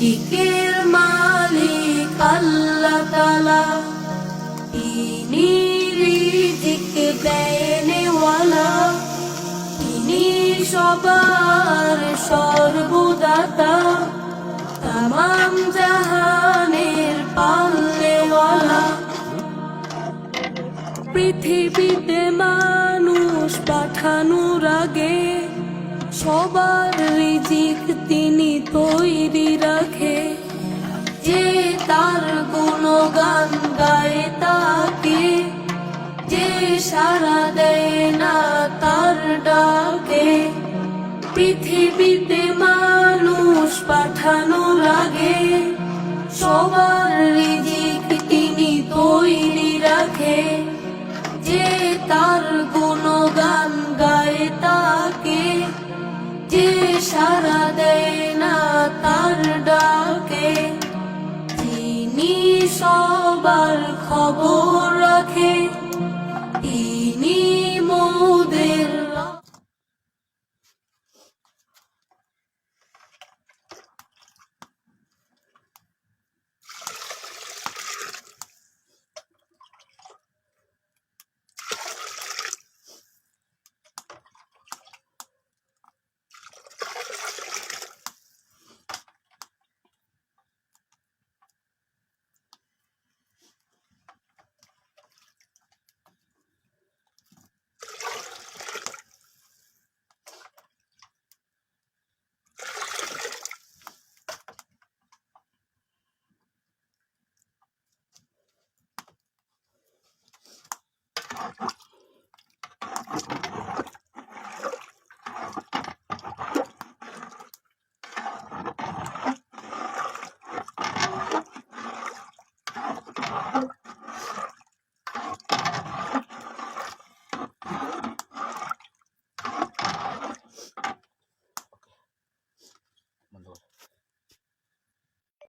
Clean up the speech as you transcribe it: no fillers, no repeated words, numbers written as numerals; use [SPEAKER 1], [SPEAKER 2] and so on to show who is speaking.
[SPEAKER 1] রিজিকের মালিক আল্লাহ তাআলা, তিনি রিজিক দেনেওয়ালা, তিনি সবার সর্বদাতা, তামাম জাহানের পালনেওয়ালা। পৃথিবীতে মানুষ পাঠানোর আগে সবার রিজিক তিনি তৈরি রাখে। যে তার গুণগান গায় তাকে, যে সাড়া দেয় না তার ডাকে। পৃথিবীতে মানুষ পাঠানোর আগে সবার রিজিক তিনি তৈরি রাখে। যে তার গুণগান গায় তাকে, যে সাড়া দেয় না তার ডাকে। তিনি সবার খবর রাখে, তিনি মোদের